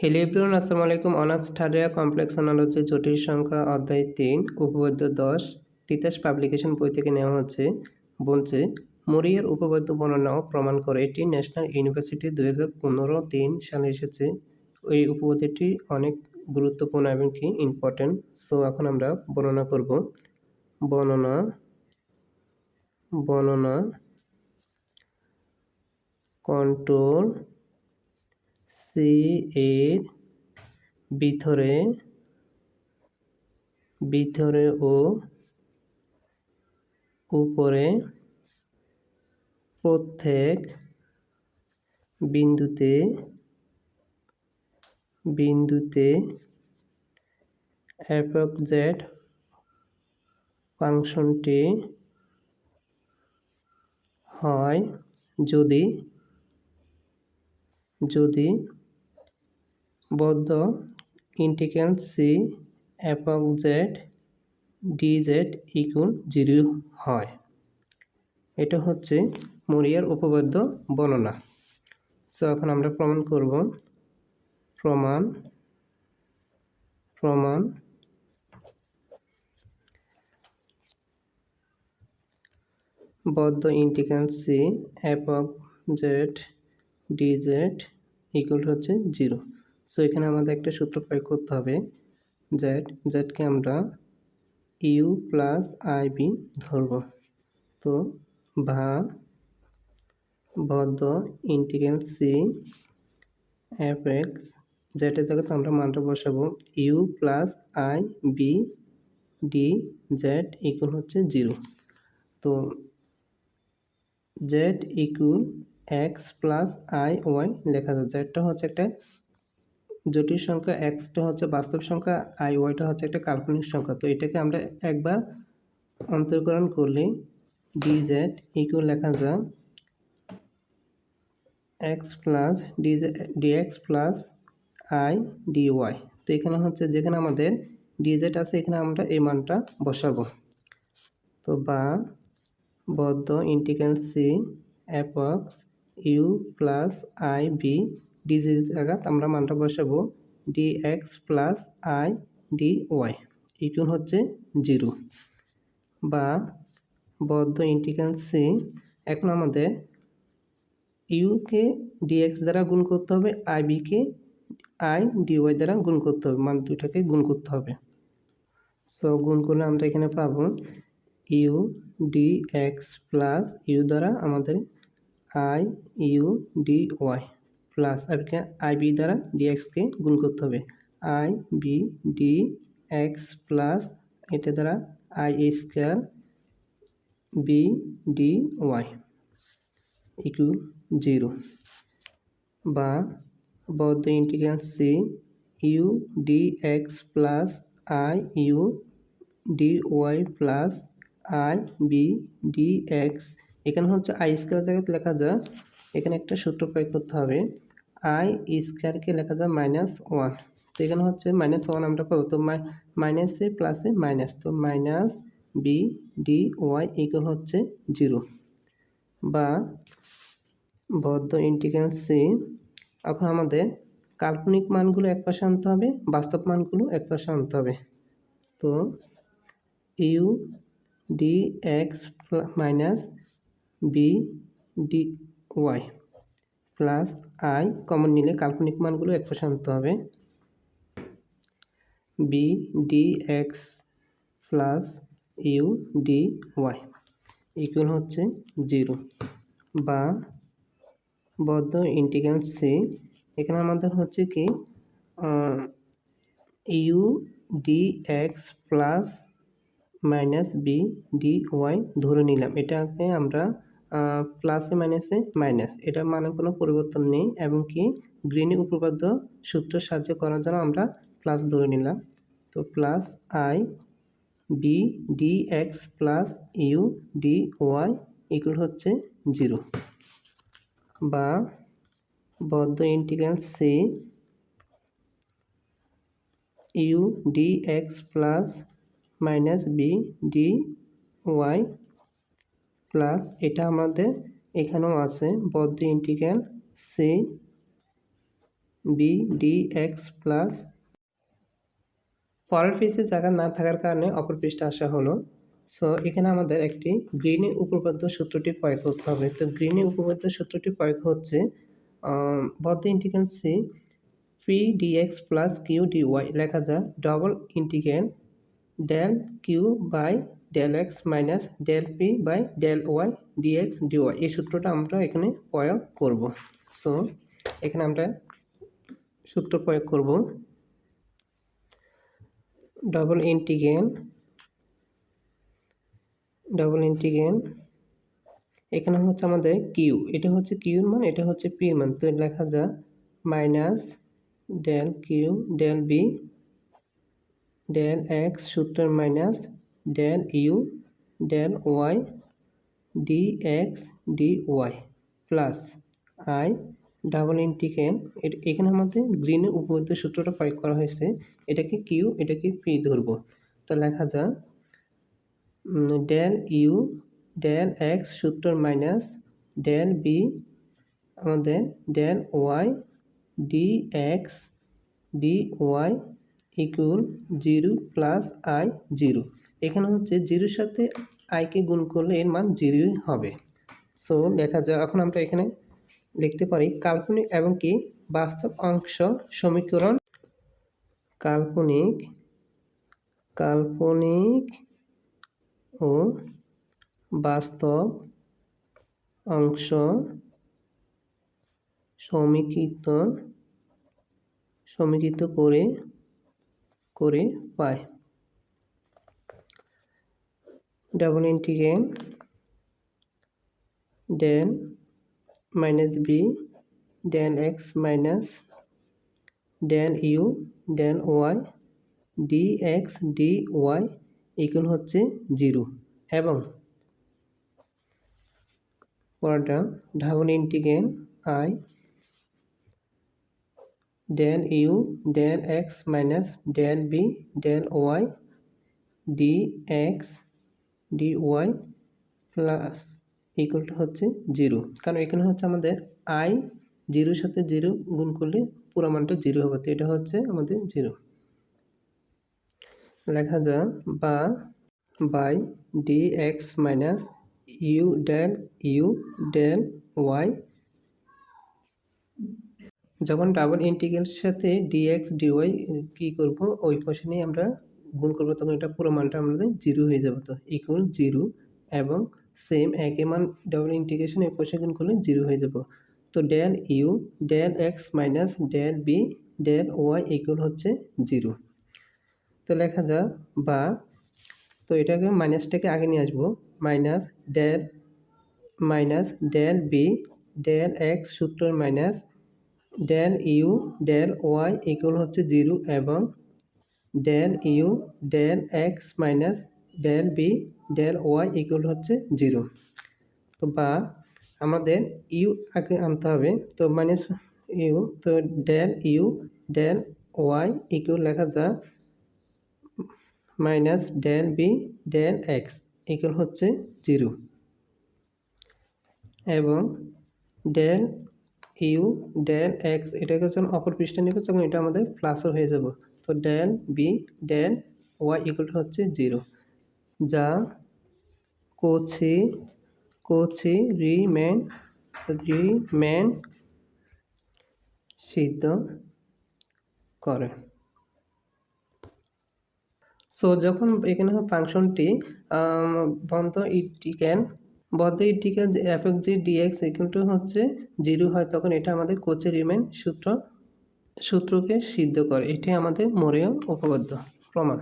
Hello everyone, আসসালামু আলাইকুম। Honours third year complex analogy জটিল সংখ্যা অধ্যায় 3 উপপাদ্য 10 তিতাস পাবলিকেশন বই থেকে নেওয়া বলছে মরিয়ার উপপাদ্য বর্ণনা ও প্রমাণ করে। এটি ন্যাশনাল ইউনিভার্সিটি 2015-3 সালে এসেছে। এই উপপাদ্যটি অনেক গুরুত্বপূর্ণ এবং কি ইম্পর্টেন্ট। সো এখন আমরা বর্ণনা করব। বর্ণনা কন্ট্রোল সি এর ভিতরে ও উপরে প্রত্যেক বিন্দুতে অ্যাপ্রক্সিমেট ফাংশনটি হয় যদি বদ্ধ integral C approximate d z equal 0 হয়। এটা হচ্ছে মরিয়ার উপপাদ্য বর্ণনা। সো এখন আমরা প্রমাণ করব। প্রমাণ বদ্ধ integral C approximate d z equal হচ্ছে 0। সো এখানে আমাদের একটা সূত্র প্রয়োগ করতে হবে। জেডকে আমরা ইউ প্লাস আই বি ধরব। তো বদ্ধ ইন্টিগ্রাল সি এফএক্স জেডের জায়গাতে আমরা মানটা বসাবো u plus I v d z equal হচ্ছে 0। তো z equal x plus i y লেখা যায়। জেডটা হচ্ছে একটা জটিল সংখ্যা, এক্সটা হচ্ছে বাস্তব সংখ্যা, আই ওয়াইটা হচ্ছে একটা কাল্পনিক সংখ্যা। তো এটাকে আমরা একবার অন্তর্করণ করলে ডিজেড ইকুয়াল লেখা যায় x plus d x plus I d y. তো এখানে হচ্ছে যেখানে আমাদের ডিজেড আছে এখানে আমরা এই মানটা বসাবো। তো বদ্ধ ইন্টিগ্রাল সি এপক্স U plus I V DZ জায়গাত আমরা মানটা বসাবো DX plus I DY equal হচ্ছে 0। বদ্ধ ইন্টিগ্রাল সি এখন আমাদের ইউকে ডিএক্স দ্বারা গুণ করতে হবে, আই বিকে আই ডিওয়াই দ্বারা গুণ করতে হবে, মান দুটাকে গুণ করতে হবে। সো গুণ করলে আমরা এখানে পাবো ইউ ডিএক্স প্লাস ইউ দ্বারা আমাদের i u d y plus I v দ্বারা ডিএক্সকে গুণ করতে হবে i v d x plus এটা দ্বারা i square v d Y equal 0। বদ্ধ integral C u d x plus i u d Y plus I v d x এখানে হচ্ছে আই স্কোয়ার জায়গায় লেখা যায়, এখানে একটা সূত্র প্রয়োগ করতে হবে আই স্কোয়ারকে লেখা যায় -1। তো এখানে হচ্ছে -1 আমরা পাবো। তো মাইনাসে প্লাসে মাইনাস, তো minus v d Y equal হচ্ছে 0। বদ্ধ ইন্টিগ্রাল সি এখন আমাদের কাল্পনিক মানগুলো একপাশে আনতে হবে, বাস্তব মানগুলো একপাশে আনতে হবে। তো u d x minus v d Y plus i common নিলে কাল্পনিক মানগুলো একপাশে আনতে হবে v d x plus u d Y equal হচ্ছে 0। বদ্ধ ইন্টিগ্রাল সি এখানে আমাদের হচ্ছে কি u d x plus minus v d y ধরে নিলাম, এটাকে আমরা প্লাসে মাইনাসে মাইনাস, এটার মানে কোনো পরিবর্তন নেই এবং কি গ্রিনি উপপাদ্য সূত্র সাহায্য করার জন্য আমরা প্লাস ধরে নিলাম। তো plus I v d x plus u d Y equal হচ্ছে 0। বদ্ধ integral C u d x plus minus v d Y plus এটা আমাদের এখানেও আছে বদ্ধ integral C v d x plus, পরের পৃষ্ঠে জায়গা না থাকার কারণে অপর পৃষ্ঠে আসা হলো। সো এখানে আমাদের একটি গ্রিনের উপপাদ্য সূত্রটি প্রয়োগ করতে হবে। তো গ্রিনের উপপাদ্য সূত্রটি প্রয়োগ হচ্ছে both the integral c p dx plus q dy লেখা যায় double integral del q by del x মাইনাস del p by del y dx dy। এই সূত্রটা আমরা এখানে প্রয়োগ করব। সো এখানে আমরা সূত্র প্রয়োগ করব ডবল ইন্টিগ্রাল এখানে হচ্ছে আমাদের কিউ, এটা হচ্ছে কিউর মান, এটা হচ্ছে পির মান। তো লেখা যায় minus del Q del B del x সূত্রের minus del you del Y D x D Y plus I double integral, এখানে আমাদের গ্রিনের উপপাদ্য সূত্রটা প্রয়োগ করা হয়েছে। এটাকে কিউ এটাকে পি ধরবো। তো লেখা যায় ডেল ইউ ডেল এক্স সূত্রের মাইনাস ডেল বি আমাদের del Y D x D Y equal 0 plus i 0। এখানে হচ্ছে 0-র সাথে আইকে গুণ করলে এর মান 0 হবে। সো লেখা যায়, এখন আমরা এখানে লিখতে পারি কাল্পনিক এবং কি বাস্তব অংশ সমীকরণ, কাল্পনিক ও বাস্তব অংশ সমীকৃত করে পাই double integral del minus B del x minus del you del Y D x D Y equal হচ্ছে 0 এবং পরেরটা double integral I del you del x minus del B del Y D x D Y plus equal to হচ্ছে 0। কারণ এখানে হচ্ছে আমাদের I 0-র সাথে 0 গুণ করলে পুরো মানটা 0 হবে। তো এটা হচ্ছে আমাদের 0। লেখা যায় বা by d x minus u del y, যখন ডাবল ইন্টিগ্রালের সাথে ডিএক্স ডিওয়াই কী করবো ওই পাশে নিয়ে আমরা গুণ করবো, তখন এটা পুরো মানটা আমাদের 0 হয়ে যাবে। তো ইকুয়াল 0 এবং সেম একই মান ডাবল ইন্টিগ্রেশন এই পাশে গুণ করলে 0 হয়ে যাব। তো del you del x minus del B del Y equal হচ্ছে 0। তো লেখা যা বা, তো এটাকে মাইনাসটাকে আগে নিয়ে আসবো, minus del B del x সূত্রের minus del you del Y equal হচ্ছে 0 এবং del you del x minus del B del Y equal হচ্ছে 0। তো বা আমাদের ইউ আগে আনতে হবে। তো মাইনাস ইউ, তো del you del Y equal লেখা যায় minus del B del x equal হচ্ছে 0 এবং ডেল ইউ ডেল এক্স এটাকে যখন অপর পৃষ্ঠে নেবে তখন এটা আমাদের প্লাসও হয়ে যাব। তো del B del Y equal হচ্ছে 0, যা কোচি রিমেন সিদ্ধ করে। সো যখন এখানে ফাংশনটি বন্ধ ইটিক্যাল F X G DX equal to হচ্ছে 0 হয়, তখন এটা আমাদের কোচি রিমেন সূত্রকে সিদ্ধ করে। এটি আমাদের মোরেও উপপাদ্য প্রমাণ।